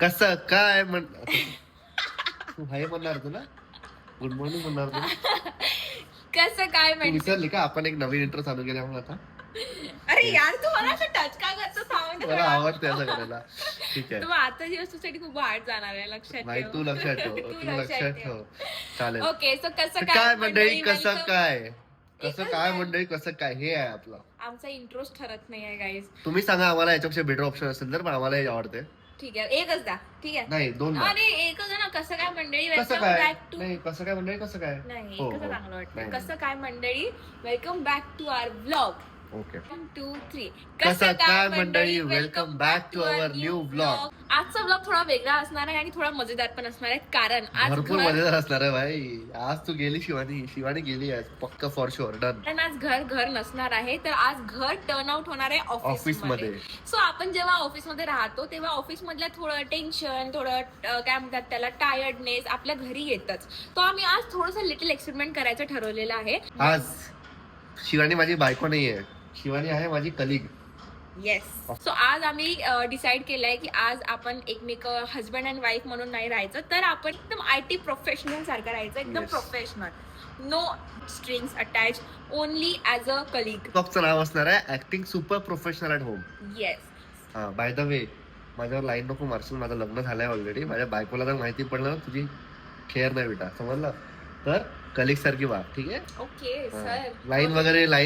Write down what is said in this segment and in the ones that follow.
कसं काय तू हाय म्हणणार तुला, गुड मॉर्निंग म्हणणार तुला. कसं काय तू म्हणते? विसरली का आपण एक नवीन इंट्रो चालू केल्यामुळे आता. अरे यार तू मला असं टच का करतो सांग मला आवडते असं करायला. ठीक आहे, तू आता दिवस तुझ्यासाठी खूप वाट जाणार आहे, लक्षात नाही ठेव. तू लक्षात ठेव, तू लक्षात ठेव. चालेल. ओके सो कसं काय मंडळी, कसं welcome. काय, कसं एकच काय काय? मंडळी, कसं काय, हे आहे आपलं. आमचा इंट्रोच ठरत नाही आहे गाईज. तुम्ही सांगा आम्हाला याच्यापेक्षा बेटर ऑप्शन असेल तर, पण आम्हाला हे आवडते. ठीक आहे एकच द्या. ठीक आहे नाही 2 द्या. अरे एकच आहे ना. कसं काय मंडळी, कसं वेलकम काय बॅक टू. नाही, कसं काय मंडळी, कसं काय. नाही हो, एकच हो. चांगलं वाटतं. नाही, कसं काय मंडळी, welcome back to our vlog. Okay. 1 2 3. कसं काय मंडळी, welcome back to our new vlog. आजचा व्लॉग थोडा वेगळा असणार आहे आणि थोडा मजेदार पण असणार आहे, कारण आज भरपूर मजेदार असणार आहे भाई. आज तू गेली शिवानी गेली आज पक्का, फॉर शुअर, डन. कारण आज घर नसणार आहे, तर आज घर टर्न आउट होणार आहे ऑफिस मध्ये. सो आपण जेव्हा ऑफिस मध्ये राहतो तेव्हा ऑफिस मधलं थोडं टेन्शन, थोडं काय म्हणतात त्याला, टायर्डनेस आपल्या घरी येतच. तो आम्ही आज थोडंसं लिटिल एक्सपेरिमेंट करायचं ठरवलेलं आहे. आज शिवानी माझी बायको नाहीये, शिवानी आहे माझी कलिग. येस. सो आज आम्ही डिसाईड केलंय की आज आपण एकमेक हजबंड अँड वाईफ म्हणून नाही राहायचं, तर आपण एकदम IT प्रोफेशनल सारखं राहायचं, एकदम Yes. Professional, no strings attach, only as a colleague. ब्लॉगचं नाव असणार आहे acting super professional at home. Yes. हा, बाय द वे, माझ्यावर लाईन नको मारशील, माझं लग्न झालंय ऑलरेडी. माझ्या बायकोला जर माहिती पडलं ना तुझी केअर नाही बेटा, समजलं, तर कलिग सारखी वाग, ठीक आहे. Okay sir. लाईन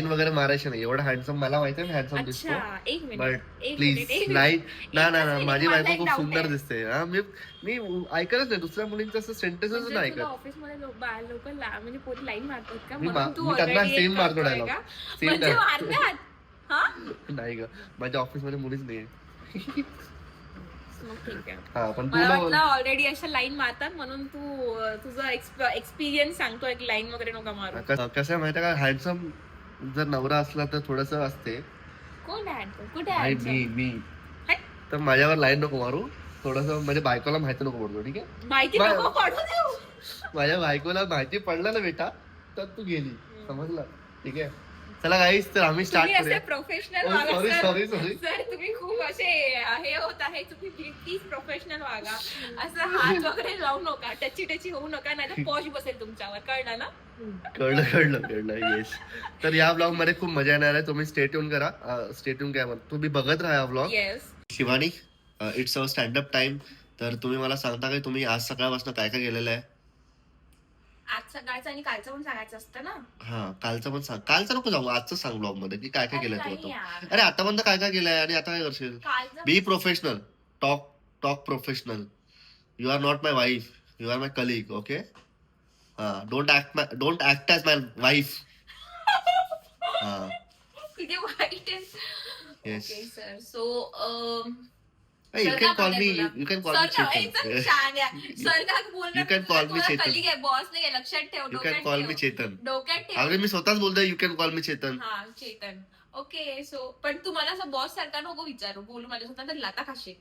वगैरे मारायची नाही. एवढं हँडसम मला माहिती आहे, हँडसम दिसतो, अच्छा एक बट मिनिट प्लीज लाईन ना माझी मला बायको एक खूप doubt सुंदर आहे. दिसते. हा, मी ऐकलंच नाही दुसऱ्या मुलींचं असं सेंटेन्सच नाही ऐकत. ऑफिस मध्ये लोक म्हणजे पोरी लाईन मारतात का, मी म्हणून तू त्यांना already सेम एक मारतो करतोय डायलॉग, का? सेम म्हणजे मारतात हा. नाही ग, माझ्या ऑफिस मध्ये मुलीच नाही. मग ठीक आहे. हा, पण मला वाटलं तुला ऑलरेडी अशा लाईन मारतात म्हणून तू तुझा एक्सपिरियन्स सांगतो, एक लाईन वगैरे नका मारू. कसं आहे माहिती का, हँडसम जर नवरा असला तर थोडस असते. कोण आहे handsome? कुठे नाही, आहे मी हट. तर माझ्यावर लाईन नको मारू, थोडस माझ्या बायकोला माहिती नको पडतो, ठीक आहे. माहिती बाय. नको पडू देऊ. माझ्या बायकोला माहिती पडलं ना बेटा, तर तू गेली, समजलं, ठीक आहे. चला गाईस, तर आम्ही स्टार्ट तुम्ही असे करूया. प्रोफेशनल Oh, वागा sorry. सर. तुम्ही खूप असे हे होत आहे, तुम्ही प्लीज प्रोफेशनल वागा. असं हात वगैरे लावू नका, टची होऊ नका, नाही तर पॉश बसेल तुमच्यावर, कळलं ना. कळलं येस. तर या ब्लॉग मध्ये खूप मजा येणार आहे, तुम्ही स्टे ट्यून करा. स्टे ट्यून काय म्हणतो, तुम्ही बघत राहा blog. Yes. Shivani, it's our standup time. तर तुम्ही मला सांगता का तुम्ही आज सकाळपासून काय काय केलेलं आहे. आज सकाळचं आणि कालचं पण सांगायचं असतं ना. हा, कालचं पण सांग, कालचं नको जाऊ, आजचं सांग ब्लॉग मध्ये की काय काय अरे केलंय नाही तू आता. यार. अरे आतापर्यंत काय काय केलंय आणि आता काय करशील. कालचं be professional, talk professional. You are not my wife, you are my colleague, okay. हा, don't act as my wife. हा, किती वाईट आहे. Yes. Okay sir. So you can call me Chetan. You can call me Chetan. Colleague आहे, boss नाही आहे, लक्षात ठेव. You can call me Chetan. डोक्यात ठेव. अरे मी स्वतःच बोलतोय, you can call me Chetan. हा चेतन. ओके. सो पण तू मला असं बॉस सारखा नको विचारू, बोलू माझ्यासोबत तर लाता खाशी.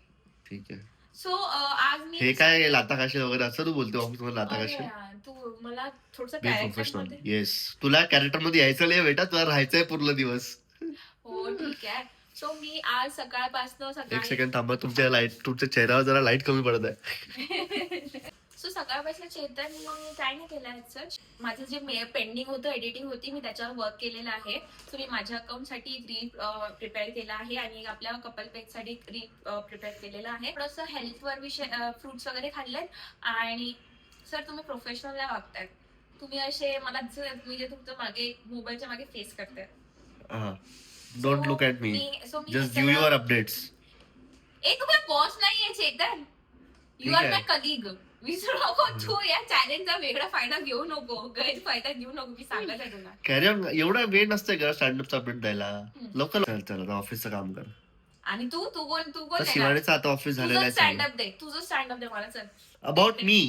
ठीक आहे. सो आज मी हे काय लाता खाशी वगैरे असं तू बोलतो ऑफिस मध्ये, लाता अरे खाशी. यार, तू मला थोडस बी कॅरेक्टर प्रोफेशनल. मध्ये. येस, तुला कॅरेक्टर मध्ये यायचं नाही बेटा, तुला राहायचंय पूर्ण दिवस. हो ठीक आहे. सो मी आज सकाळपासून एक सकाळी सेकंड थांबा, तुमच्या चेहऱ्यावर जरा लाईट कमी पडत आहे. सो सकाळपासून चेतन मग काय नाही केलं सर. माझं जे पेंडिंग होतं, एडिटिंग होती, मी त्याच्यावर वर्क केलेलं आहे. सो मी माझ्या अकाउंटसाठी एक रील प्रिपेअर केला आहे आणि आपल्या कपल पेज साठी एक रील प्रिपेअर केलेलं आहे. थोडंसं हेल्थवर विषय, फ्रुट्स वगैरे खाल्लेत. आणि सर तुम्ही प्रोफेशनलला वागताय, तुम्ही असे मला म्हणजे तुमचं मागे मोबाईलच्या मागे फेस करताय. Don't look at me, just give your updates. ए तुम्ही बॉस नाहीये Chetan, you are my colleague. विसरू नको तू, या चॅलेंजचा वेगळा फायदा घेऊ नको, गैरफायदा घेऊ नको, मी सांगत आहे तुला. कॅरियर एवढा वेळ नसतोय का स्टँडअपचा अपडेट द्यायला. लवकर चल ऑफिसचं काम कर. आणि तू तर शिवानीचं आता ऑफिस झालेलं आहे. स्टँडअप दे, तुझं स्टँडअप दे मला. चल अबाउट मी,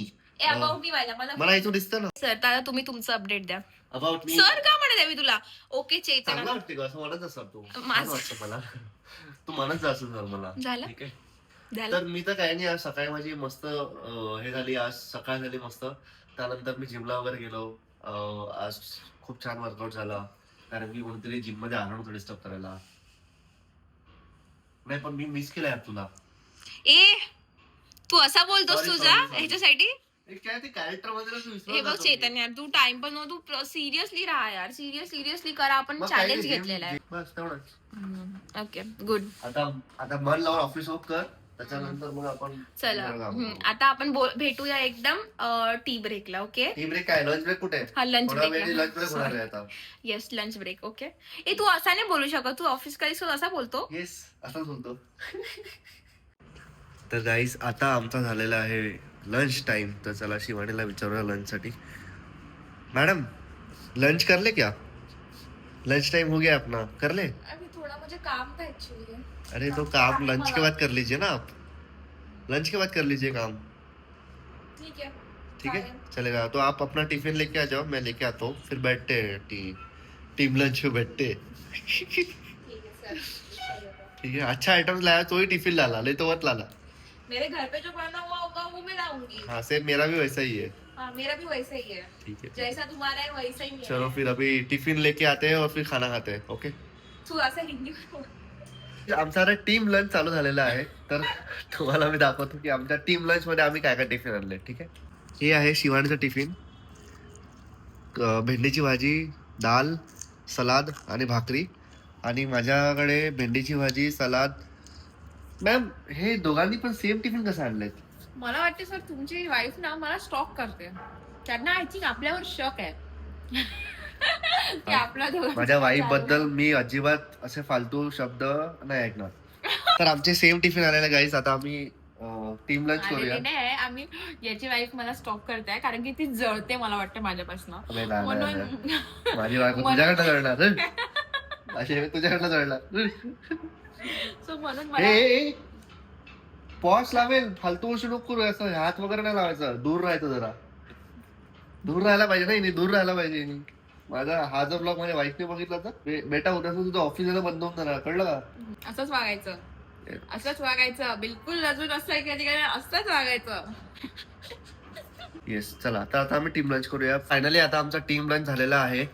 अबाउट मी मला इथून दिसतं ना. सर दादा तुम्ही तुमचं अपडेट द्या. अबाउट मी सर का म्हणत आहे मी तुला. ओके चेतन चांगलं वाटते का, असं म्हणत असं तू. माझं- वाटतं मला, तू म्हणत जा असं जर मला. झालं? ठीक आहे. झालं. तर मी तर काही नाही, आज सकाळी माझी मस्त हे झाली, आज सकाळ झाली मस्त. त्यानंतर मी जिमला वगैरे गेलो. आज खूप छान वर्कआउट झाला, कारण की कोणतरी जिम मध्ये आलं नव्हतं डिस्टर्ब करायला. नाही पण मी मिस केलं यार तुला. ए तू असा बोलतोस Sorry, तुझा sorry, sorry. ह्याच्यासाठी. काय ते कॅरेक्टर मध्ये असं विसरून हे बघ जातो मी. चेतन यार, तू टाइम पण तू सिरियसली राहा यार, सिरियसली करा. आपण मग काही चॅलेंज नाही, घेतलेला आहे. बस तेवढंच. Okay good. आता मन लावून ऑफिस वर्क कर, त्याच्यानंतर मग आपण चला आता आपण भेटूया एकदम टी ब्रेकला. ओके. टी ब्रेक काय, लंच ब्रेक कुठे आहे? हा लंच थोडा वेळ ब्रेक. लंच ब्रेक होणार आहे आता. Yes lunch break. ओके. ए तू असा नाही बोलू शकत, तू ऑफिस कधी असा बोलतो. येस असंच बोलतो. तर गाईस आता आमचा झालेला आहे लंच टाइम. तर चला शिवानीला विचारूया लंच साठी. मैडम लंच कर ले क्या? लंच टाइम हो गया अपना, कर ले. अभी थोड़ा मुझे काम था एक्चुअली. अरे तो काम लंच के बाद कर लीजिए ना आप. लंच के बाद कर लीजिए काम. ठीक है चलेगा. तो आप अपना टिफिन लेके आ जाओ, मैं लेके आता हूँ, फिर बैठते हैं टीम लंच पे बैठते हैं. ठीक है. अच्छा आइटम लाया तो ही टिफिन लाला, नहीं तो मत लाला. मेरे घर पे जो बना हुआ होगा वो मैं लाऊंगी. हाँ सेम मेरा भी वैसा ही है. हाँ मेरा भी वैसा ही है. ठीक है जैसा तुम्हारा है वैसा ही है. चलो फिर अभी टिफिन लेके आते हैं और फिर खाना खाते हैं. ओके. तू असं हिंदी बोल. आमचा आता टीम लंच चालू झालेला आहे. तर तुम्हाला मी दाखवतो की आमच्या टीम लंच मध्ये आम्ही काय काय टिफिन आणले. ठीक आहे. हे आहे शिवानीचं टिफिन. भेंडीची भाजी, दाल, सलाद आणि भाकरी. आणि माझ्याकडे भेंडीची भाजी, सलाद. मॅम हे दोघांनी पण सेम टिफिन कसं आणलंय? मला वाटते सर तुमची वाईफ ना मला स्टॉक करते. त्यांना आय थिंक आपल्यावर शक आहे. की आपला माझ्या वाईफ बद्दल मी अजिबात असे फालतू शब्द नाही ऐकणार. तर आमचे सेम टिफिन आलेले गाईस. आता आम्ही टीम लंच करूया. नाही आम्ही याची वाईफ मला स्टॉक करताय कारण की ती जळते मला वाटतं माझ्यापासून. माझी बायको तुझ्याकडनं जळणार. असे तुझ्याकडनं जळणार. सो म्हणून मला पॉश लावेल, फालतू गोष्टी नको करू. असं हात वगैरे नाही लावायचं, दूर राहायचं जरा. दूर राहायला पाहिजे नाही, दूर राहायला पाहिजे. माझा हा जो ब्लॉग माझ्या वाईफने बघितला तर बेटा उद्या तुझं ऑफिस यायला बंद होऊन जाणार, कळलं का? असंच वागायचं बिलकुल. अजून असं असंच वागायचं. येस चला तर आता आम्ही टीम लंच करूया. फायनली आता आमचा टीम लंच झालेला आहे.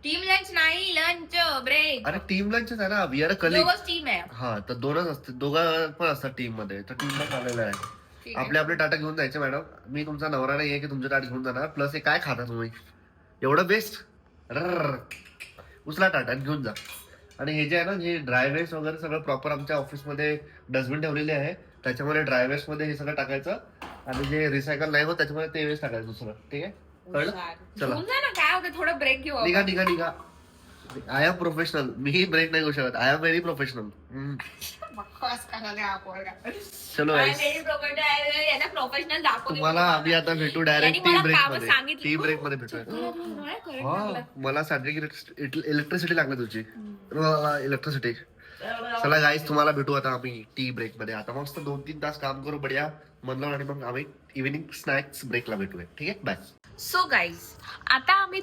टीम लंच नाही, लंच ब्रेक. अरे टीम लंच आहे ना, वी आर अ कलीग. दोघंच टीम आहे. हा तर दोनच असते, दोघं पण असतात टीम मध्ये. तर टीम लंच आलेला आहे. आपले आपले टाटा घेऊन जायचे. मॅडम मी तुमचा नवरा नाही आहे की तुमचे टाटा घेऊन जाणार. प्लस हे काय खाता तुम्ही एवढं बेस्ट. उचला टाटा घेऊन जा. आणि हे जे आहे ना, हे ड्राय वेस्ट वगैरे सगळं प्रॉपर आमच्या ऑफिसमध्ये डस्टबिन ठेवलेले आहे. त्याच्यामध्ये ड्राय वेस्ट मध्ये हे सगळं टाकायचं आणि जे रिसायकल नाही होत त्याच्यामध्ये ते वेस्ट टाकायचं दुसरं. ठीक आहे कळलं. चला काय होतं, थोडं ब्रेक घेऊ. निघा. I am professional. मी ब्रेक नाही घेऊ शकत. I am very professional. चलो प्रोफेशनल दाखव. तुम्हाला आम्ही आता भेटू डायरेक्ट टी ब्रेक मध्ये. टी ब्रेक मध्ये भेटूया. मला सॅटर्डे इलेक्ट्रिसिटी लागली तुझी. इलेक्ट्रिसिटी. चला गाईस तुम्हाला भेटू आता आम्ही टी ब्रेक मध्ये. आता मस्त 2-3 तास काम करू बढिया म्हणलं आणि मग आम्ही इव्हिनिंग स्नॅक्स ब्रेकला भेटूया. ठीक आहे बाय. सो गाईज आता आम्ही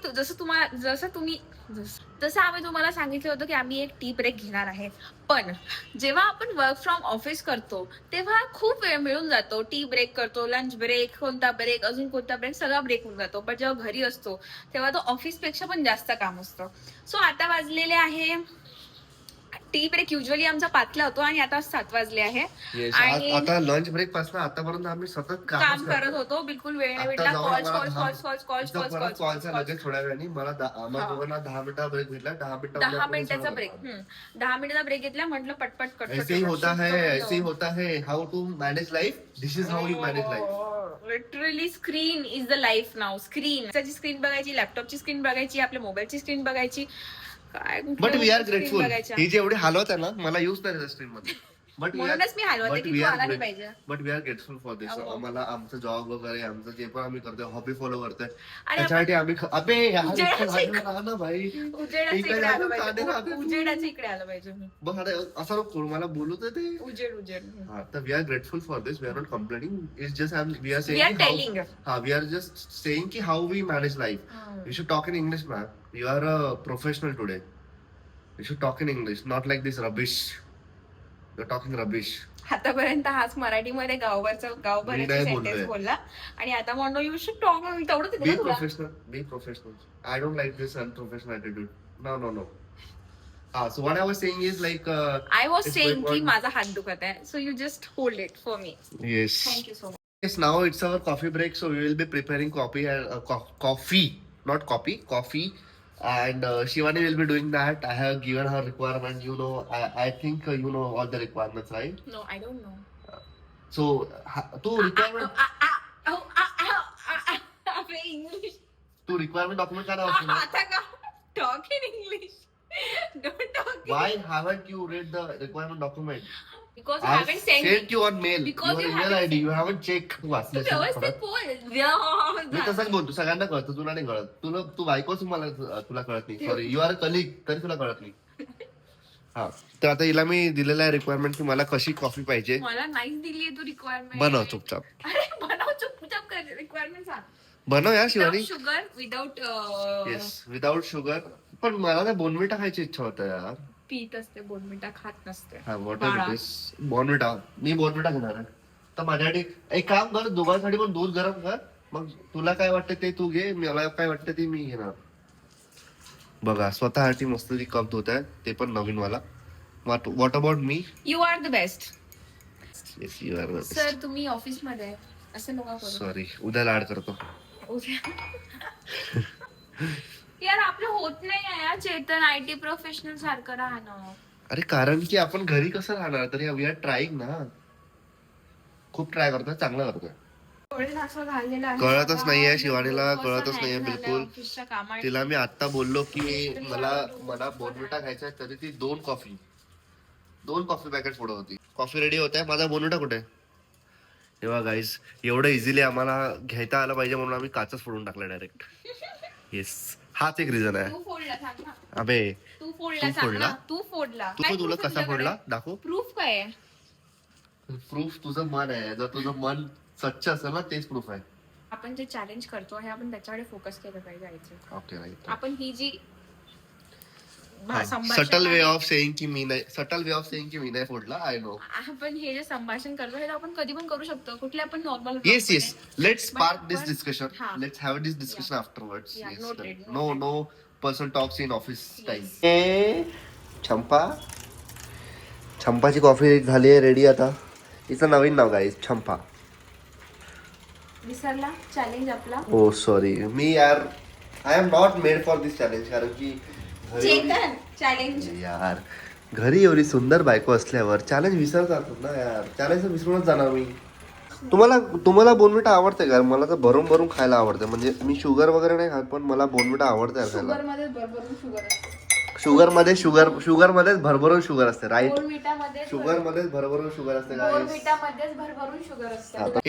जसं आम्ही तुम्हाला सांगितलं होतं की आम्ही एक टी ब्रेक घेणार आहे. पण जेव्हा आपण वर्क फ्रॉम ऑफिस करतो तेव्हा खूप वेळ मिळून जातो. टी ब्रेक करतो, लंच ब्रेक, कोणता ब्रेक, अजून कोणता ब्रेक, सगळा ब्रेक होऊन जातो. पण जेव्हा घरी असतो तेव्हा तो ऑफिस पेक्षा पण जास्त काम असतं. सो आता वाजलेले आहे टी ब्रेक युजली आमचा 5ला होतो आणि आता 7 वाजले आहे. आता लंच ब्रेक पासून आतापर्यंत आम्ही सतत काम करत होतो. बिलकुल वेळ नाही भेटला. कॉलचा लगेच थोड्या वेळाने मला 10 मिनिटा ब्रेक भेटला. 10 मिनिटाचा ब्रेक 10 मिनिटाचा ब्रेक घेतला. म्हटलं पटपट कट. ऐसे ही होता है how to manage life. This is how you manage life. Literally screen is the life now. Screen बघायची, लॅपटॉपची स्क्रीन बघायची, आपल्या मोबाईलची स्क्रीन बघायची. But we are grateful. ही जेवढी हालवत आहे ना मला यूज नाही स्क्रीन मध्ये. But we are grateful for this. आम्हाला आमचं जॉब वगैरे आमचं जे पण आम्ही करतोय हॉबी फॉलो करतोय त्याच्यासाठी आम्ही ना भाई उजेडाच्या इकडे आलं पाहिजे. बघ असं नको मला बोलू तर ते उजेड. तर we are grateful for this. We are not complaining. It's just we are saying की how we manage life. You should talk in English ma'am. You are a professional today. You should talk in English, not like this rubbish. You're talking rubbish. आतापर्यंत हाच मराठीमध्ये गावभराची sentence बोलला आणि आता म्हणतो you should talk. तेवढं Be professional. I don't like this unprofessional attitude. No. So what I was saying is like I was it's saying going की on. माझा हात दुखत आहे, so you just hold it for me. Yes. Thank you so much. Yes, now it's our coffee break, so we will be preparing coffee and coffee, not copy, coffee, and Shivani will be doing that. I have given her requirement. You know, I think you know all the requirements, right? No I don't know. So, to requirement, English to requirement document काय नाव असतं? आता का talk in English. Don't talk. Why haven't you read the requirement document? Because I I haven't send. sent you on mail. Because Your you email haven't ID. You haven't checked. तू वाचलेस ना व्यवस्थित परत? बोल. मी तसंच बोलतो, सगळ्यांना कळतं, तुला नाही कळत. तू बायकोच मला तुला कळत नाही. सॉरी, यू आर कलिग तरी तुला कळत नाही. हा, तर आता हिला मी दिलेला आहे रिक्वायरमेंट की मला कशी कॉफी पाहिजे. मला नाहीच दिली तू रिक्वायरमेंट. बनव चुपचाप. अरे बनव चुपचाप कर रिक्वायरमेंट सांग. बनव यार Shivani. Sugar without yes, without sugar. पण मला ना बोनविटा खायची इच्छा होतं यार. पीत असते बोनमिटा, खात नसते. हा, वॉट बाळा. इज दिस? बोनविटा. मी बोनविटा घेणार आहे. तर माझ्यासाठी एक काम कर, दोघांसाठी पण दूध गरम कर. मग तुला काय वाटतं ते तू घे, मला काय वाटतं ते मी घेणार. बघा, स्वतःसाठी मस्त कप धुत आहे, ते पण नवीन वाला. What about me? You are the best. Yes, you are sir तुम्ही ऑफिस मध्ये आहे. असं नका करू. सॉरी, उद्या लाड करतो. यार आपलं होत नाही आहे यार चेतन, IT प्रोफेशनल सारखं राहणं. अरे कारण की आपण घरी कसं राहणार, तरी वी आर ट्राईंग ना. खूप ट्राय करतोय, चांगलं करतोय. कळतच नाहीये शिवानीला, कळतच नाहीये बिलकुल. तिला मी आता बोललो की मला बोनविटा खायचा आहे, तरी ती दोन कॉफी पॅकेट पुढे होती. कॉफी रेडी होत आहे, माझा बोनविटा कुठे आहे? तेव्हा गाईज, एवढं इझिली आम्हाला घ्यायला आलं पाहिजे म्हणून आम्ही काचच फोडून टाकला डायरेक्ट. येस, हाच एक रिझन आहे. अबे तू फोडला. तू तुला कसा फोडला दाखव. प्रूफ काय आहे? प्रूफ तुझं मन आहे. जर तुझं मन स्वच्छ असेल ना, तेच प्रूफ आहे. आपण जे चॅलेंज करतो हे आपण त्याच्याकडे फोकस केलं पाहिजे. Okay, right. आपण ही जी सटल वे ऑफ सेइंग की मी नाही फोडला. I know. आपण हे जे संभाषण करतो हे आपण कधी पण करू शकतो, कुठले आपण normal. Yes, let's spark this पण- डिस्कशन. हा. Let's have this discussion afterwards. Yeah, noted. No person talks in office time. चंपाची कॉफी झाली आहे रेडी. आता हिचं नवीन नाव गाईज, चंपा. विसरला चॅलेंज आपला. ओ सॉरी, मी यार I am not made for this challenge. कारण की चेतन चॅलेंज यार, घरी एवढी सुंदर बायको असल्यावर चॅलेंज विसरतात ना यार. चॅलेंज विसरूनच जाणार मी. तुम्हाला बोनविटा आवडते का? मला तर भरून भरून खायला आवडते. म्हणजे मी शुगर वगैरे नाही खात, पण मला बोनविटा आवडते यार खायला. शुगर मध्येच भरभरून शुगर असते, राईट? शुगर मध्येच भरभरून शुगर असते.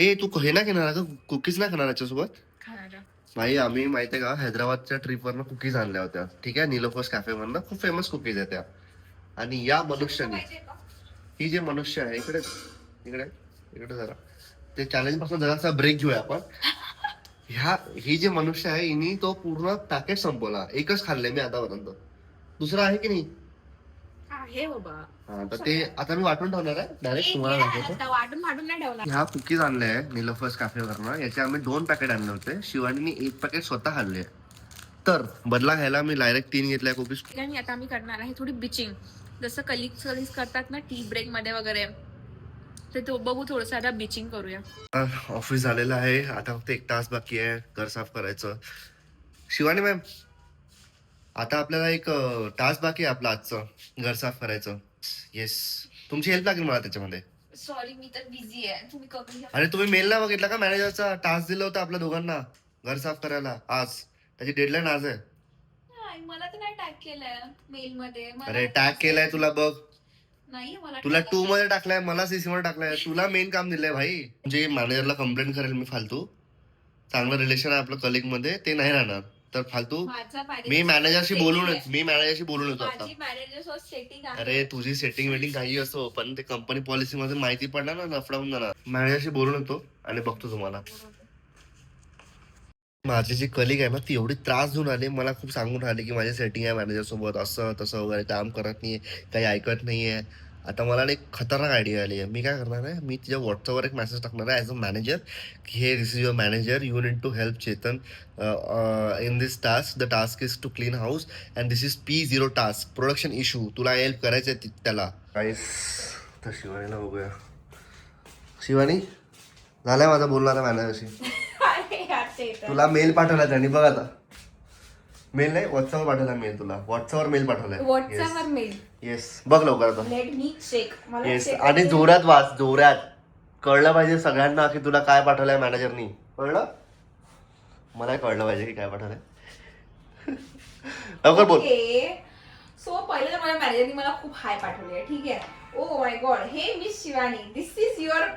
ए, तू हे ना घेणार का? कुकीज ना खाणार याच्यासोबत? भाई, आम्ही माहितीये का हैदराबादच्या ट्रिपवरनं कुकीज आणल्या होत्या. ठीक आहे, निलोफर्स कॅफे मधनं खूप फेमस कुकीज आहे त्या. आणि या मनुष्याने, ही जे मनुष्य आहे, इकडे जरा ते चॅलेंज पासून जरासा ब्रेक घेऊया आपण. ही जे मनुष्य आहे, हिनी तो पूर्ण पॅकेट संपवला. एकच खाल्लंय मी आतापर्यंत. दुसरं आहे की नाही? हा, तर ते आता मी वाटून ठेवणार आहे. डायरेक्ट तुम्हाला दाखवतो. वाटून नाही ठेवला. ह्या कुकीज आणल्या आहे निलोफर्स कॅफे वरनं. याचे आम्ही 2 पॅकेट आणले होते. शिवानीने 1 पॅकेट स्वतः खाल्ले. तर बदला घ्यायला मी डायरेक्ट 3 घेतल्या कुकीज. आणि आता आम्ही करणार आहे थोडी बिचिंग, जसं कलिग्स करतात ना टी ब्रेक मध्ये वगैरे. तर तो बघू, थोडंसं आता बिचिंग करूया. ऑफिस झालेलं आहे, आता फक्त 1 तास बाकी आहे घर साफ करायचं. शिवानी मॅम, आता आपल्याला एक टास्क बाकी आहे आपला आजचं, घर साफ करायचं. येस, तुमची हेल्प लागेल मला त्याच्यामध्ये. सॉरी, मी तर बिझी आहे, तुम्ही करून घ्या. अरे तुम्ही मेल नाही बघितला का? मॅनेजरचा टास्क दिला होता आपल्या दोघांना घर साफ करायला आज. त्याची डेडलाईन आज आहे. मला तर नाही टॅग केलंय मेल मध्ये. अरे टॅग केलाय तुला, बघ. नाही, मला तुला 2 मध्ये टाकलाय, मला CC मध्ये टाकलाय. तुला मेन काम दिलंय भाई. म्हणजे मॅनेजरला कंप्लेंट करेल मी फालतू. चांगलं रिलेशन आहे आपलं कलिग मध्ये, ते नाही राहणार. तर फालतू मी मॅनेजरशी बोलून येतो आता. अरे तुझी सेटिंग वेटिंग काही असो, पण ते कंपनी पॉलिसी मध्ये माहिती पडणार ना, लफडा होऊन जाणार. मॅनेजरशी बोलून येतो आणि बघतो तुम्हाला. माझी जी कलिग आहे ना, ती एवढी त्रास देऊन आली, मला खूप सांगून राहिली की माझी सेटिंग आहे मॅनेजर सोबत, असं तसं वगैरे, काम करत नाहीये, काही ऐकत नाहीये. आता मला एक खतरनाक आयडिया आली आहे. मी काय करणार आहे, मी तिच्या व्हॉट्सअपवर एक मेसेज टाकणार आहे ॲज अ मॅनेजर की hey this is your manager, you need to help Chetan in this task. The task is to clean house and this is P0 task, production issue. तुला हेल्प करायचं आहे त्याला. काहीच तर शिवानीला बघूया. शिवानी, झालंय माझा बोलणारा मॅनेजरशी. तुला मेल पाठवला त्यांनी बघ आता. मेल नाही, व्हॉट्सअपवर पाठवला मेल. तुला व्हॉट्सअपवर मेल पाठवलाय. व्हॉट्सअपवर मेल. येस, बघ लवकर आता. Let me check. येस, आणि जोरात वाच, जोरात. कळलं पाहिजे सगळ्यांना की तुला काय पाठवलंय मॅनेजरनी. कळलं? मला कळलं पाहिजे की काय पाठवलंय. लवकर बोल. सो पहिले तर माझ्या मॅनेजरनी मला खूप हाय पाठवली आहे. ठीक आहे. Oh my God, hey miss Shivani, this is your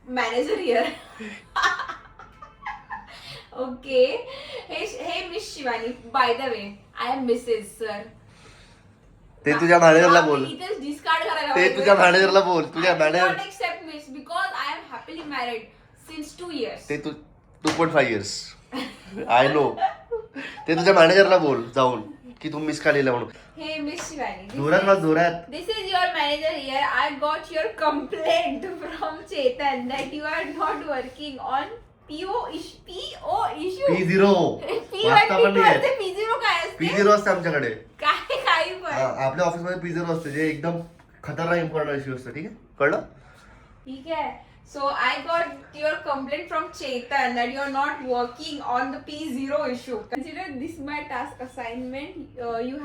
manager here. Okay. Hey miss Shivani, by the way I am Mrs sir. ते तुझ्या मॅनेजरला बोल. डिस्कार्ड करायला. ते तुझ्या मॅनेजरला बोल. तुझ्या manager. Not accept miss because I am happily married since 2 years. ते 2.5 years. I know. ते तुझ्या मॅनेजरला बोल जाऊन की तू मिस का लिहिलं म्हणून. हे मिस शिवानी, जोरात. This is your manager here. I got your complaint from Chetan that you are not working on PO issue. P0. वाचता पण नाही येत. P0 काय असते? P0 असते आमच्याकडे. काय काही पण. आपल्या ऑफिसमध्ये P0 असते, जे एकदम खतरनाक इम्पॉर्टंट इश्यू असतं. ठीक आहे, कळलं? ठीक आहे. So I got your complaint from Chetan that you are not working on the P0 issue. Consider this my task assignment. You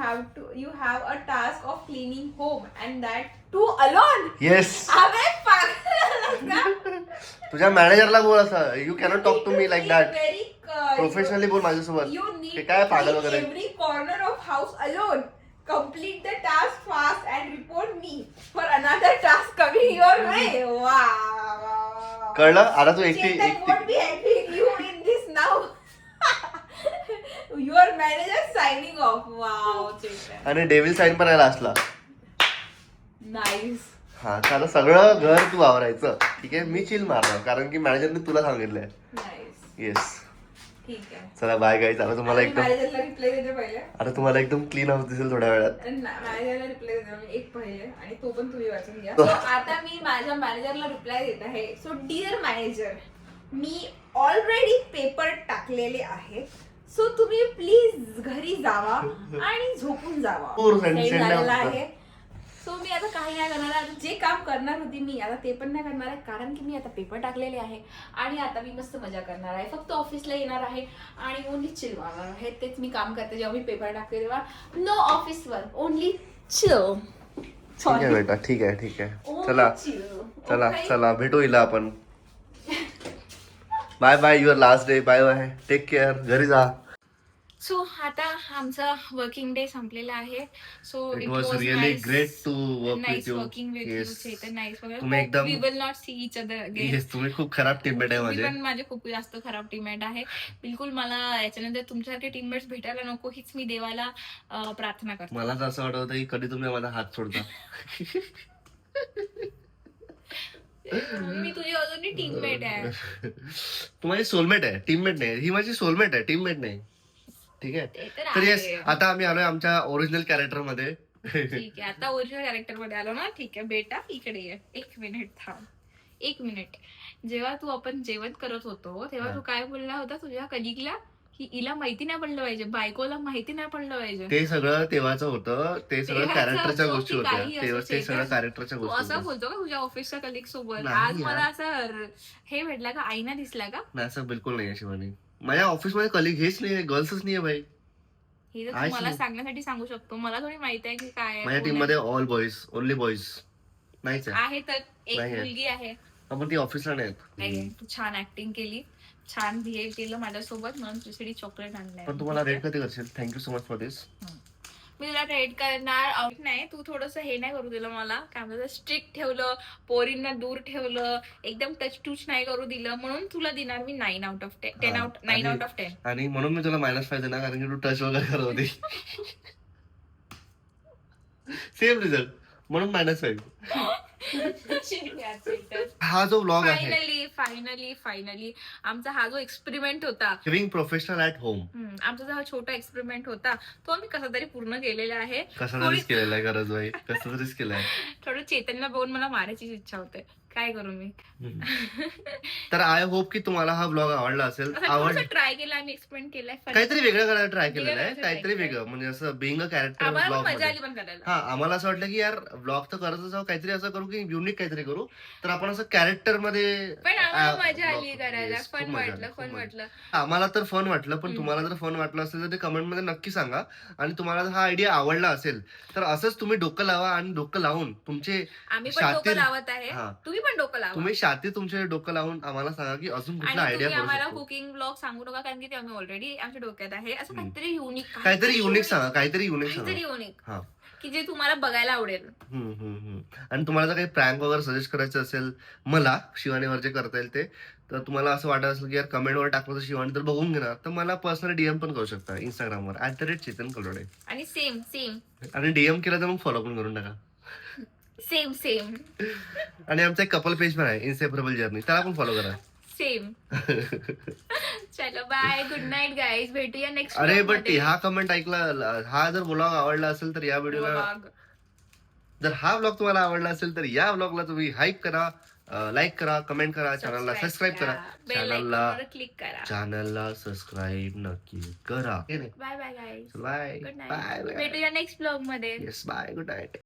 have a task of cleaning home and that too alone. येस. अबे पागल का? तुझ्या मॅनेजरला बोल असं. You cannot talk to me like that. Very professionally बोल माझ्यासोबत. You need ते काय to पागल clean वगैरे. every corner of house alone. Complete the task fast and report me for another task coming your way. Wow. कळलं? आता तू एकटी Chetan won't be helping you in this now. Your manager signing off. Wow, Chetan. आणि devil sine पण आहे लास्टला. Nice. हा, आता सगळं घर तू आवरायचं. ठीक आहे, मी चिल मारणार कारण की मॅनेजरने तुला सांगितलंय. Nice. येस. ठीक आहे. चला बाय गाईज. आता तुम्हाला एकदम मॅनेजरला रिप्लाय देते पहिले. आता तुम्हाला एकदम क्लीन हाऊस दिसेल थोड्या वेळात. मॅनेजरला रिप्लाय देते मी एक पहिले आणि तो पण तुम्ही वाचून घ्या. So, आता मी माझ्या मॅनेजरला रिप्लाय देत आहे. सो डिअर मॅनेजर, मी ऑलरेडी पेपर टाकलेले आहे. सो तुम्ही प्लीज घरी जावा आणि झोपून जावा. Send झालेला आहे. सो मी आता काही नाही करणार आहे. जे काम करणार होती मी आता ते पण नाही करणार आहे कारण की मी आता पेपर टाकलेले आहे आणि आता मी मस्त मजा करणार आहे. फक्त ऑफिसला येणार आहे आणि ओनली चिल मारणार आहे. तेच मी काम करते जेव्हा मी पेपर टाकते तेव्हा. No office work, only chill. ठीक आहे बेटा, ठीक आहे. चला भेटू हिला आपण. Bye bye. Your last day. Bye bye. Take care. घरी जा. सो आता आमचा वर्किंग डे संपलेला आहे. So it was really great to work with you. Working with you Chetan. Nice. तुम्ही एकदम we will not see each other again. Yes, तुम्ही खूप खराब टीममेट आहे माझे. पण माझे खूप जास्त खराब टीममेट आहे. बिलकुल मला याच्यानंतर तुमच्यासारखे टीममेट्स भेटायला नको हीच मी देवाला प्रार्थना करते. मला तर असं वाटत की कधी तुम्ही माझा हात सोडता. मी तुझी अजूनही टीममेट आहे. तू माझी सोलमेट आहे, टीममेट नाही. ही माझी सोलमेट आहे, टीममेट नाही. ठीक आहे. तर येस, आता आम्ही आलोय आमच्या ओरिजिनल कॅरेक्टर मध्ये. ठीक आहे, आता ओरिजिनल कॅरेक्टर मध्ये आलो ना. ठीक आहे बेटा, इकडे ये. 1 मिनिट थांब. 1 मिनिट. जेव्हा तू आपण जेवण करत होतो तेव्हा तू काय बोलला होता तुझ्या कलिगला की हिला माहिती नाही पडलं पाहिजे, बायकोला माहिती नाही पडलं पाहिजे. ते सगळं तेव्हाचं होतं. ते सगळं कॅरेक्टरच्या गोष्टी होत्या. ते सगळं कॅरेक्टरच्या तू गोष्टी. असं बोलतो का तुझ्या ऑफिसच्या कलिग सोबत? नाही आज यार. मला असं हे भेटला का, आईना दिसला का? नाही, असं बिलकुल नाही आहे शिवानी. माझ्या ऑफिसमध्ये कलिग हेच नाही, गर्ल्सच नाही आहे भाई. हे तर तू मला सांगण्यासाठी सांगू शकतो. मला थोडी माहिती आहे की काय आहे. माझ्या टीम मध्ये ऑल बॉईज, ओनली बॉईज नाहीच आहे. तर एक नाही आहे. मुलगी आहे. पण ती ऑफिसला नाही. नाही, तू छान ऍक्टिंग केली, छान बिहेव केलं माझ्यासोबत म्हणून तुझ्यासाठी चॉकलेट आणलंय. पण तुम्हाला रेट कधी करशील? थँक्यू सो मच फॉर दिस. मी तुला रेट करणार आउट नाही. तू थोडस हे नाही करू दिलं मला, काय म्हणतात स्ट्रिक्ट ठेवलं, पोरींना दूर ठेवलं, एकदम टच टूच नाही करू दिलं, म्हणून तुला देणार मी 9 out of 10. 9 out of 10. आणि म्हणून मी तुला -5 देणार कारण की तू टच वगैरे करत होती. सेम रिझल्ट म्हणून -5. हा जो व्लॉग आहे फायनली आमचा हा जो एक्सपेरिमेंट होता, लिव्हिंग प्रोफेशनल ऍट होम, आमचा जो हा छोटा एक्सपेरिमेंट होता तो आम्ही कसा तरी पूर्ण केलेला आहे. कसा तरीच केलेला आहे गरज बाई, कसं तरीच केलाय. थोडं चेतनला बघून मला मारायची इच्छा होते, काय करू मी. तर आय होप की तुम्हाला हा ब्लॉग आवडला असेल. ट्राय केला आम्ही, एक्सपेरिमेंट केलाय, काहीतरी वेगळं करायला ट्राय केलेलं आहे, काहीतरी वेगळं, म्हणजे असं बिंग अ कॅरेक्टर आम्हाला ब्लॉग मजा मध्ये. आली पण करायला. हा, आम्हाला असं वाटलं की यार ब्लॉग तर करत असावं, काहीतरी असं करू की युनिक काहीतरी करू, तर आपण असं कॅरेक्टर मध्ये. पण आम्हाला मजा आली करायला, फन वाटलं. आम्हाला तर फन वाटलं, पण तुम्हाला जर फन वाटलं असेल तर ते कमेंट मध्ये नक्की सांगा. आणि तुम्हाला जर हा आयडिया आवडला असेल तर असंच तुम्ही डोकं लावा, आणि डोकं लावून तुमचे आम्ही पण डोकं लावत आहे, हा. तुम्ही पण डोकं लावा. तुम्ही शाती तुमचे डोकं लावून आम्हाला सांगा की अजून कुठला आणि आयडिया तुम्ही करू आम्हाला शकतो. कुकिंग ब्लॉग सांगू नका, कारण की ते आम्ही ऑलरेडी आमच्या डोक्यात आहे. असं काहीतरी युनिक सांगा, काहीतरी युनिक हा, की जे तुम्हाला बघायला आवडेल. आणि तुम्हाला जर काही प्रँक वगैरे सजेस्ट करायचं असेल मला, शिवानीवर जे करता येईल ते, तर तुम्हाला असं वाटत असेल की यार कमेंटवर टाकलं तर शिवानी तर बघून घेणार, तर मला पर्सनली डीएम पण करू शकता इंस्टाग्रामवर @चेतन कलोडे. आणि सेम आणि डीएम केलं तर मग फॉलो पण करून टाका. सेम आणि आमचा एक कपल पेज पण आहे, इन्सेपरेबल जर्नी, त्याला पण फॉलो करा. सेम. चलो बाय, गुड नाईट गाईज, भेटूया नेक्स्ट. अरे बट हा कमेंट ऐकला, हा जर ब्लॉग आवडला असेल तर या व्हिडिओला, जर हा ब्लॉग तुम्हाला आवडला असेल तर या ब्लॉगला तुम्ही हाईप करा, लाईक करा, कमेंट करा, चॅनलला सबस्क्राईब करा, चॅनलला सबस्क्राईब नक्की करा. Bye guys, bye good night, bye, भेटूया नेक्स्ट ब्लॉग मध्ये. Yes bye, good night.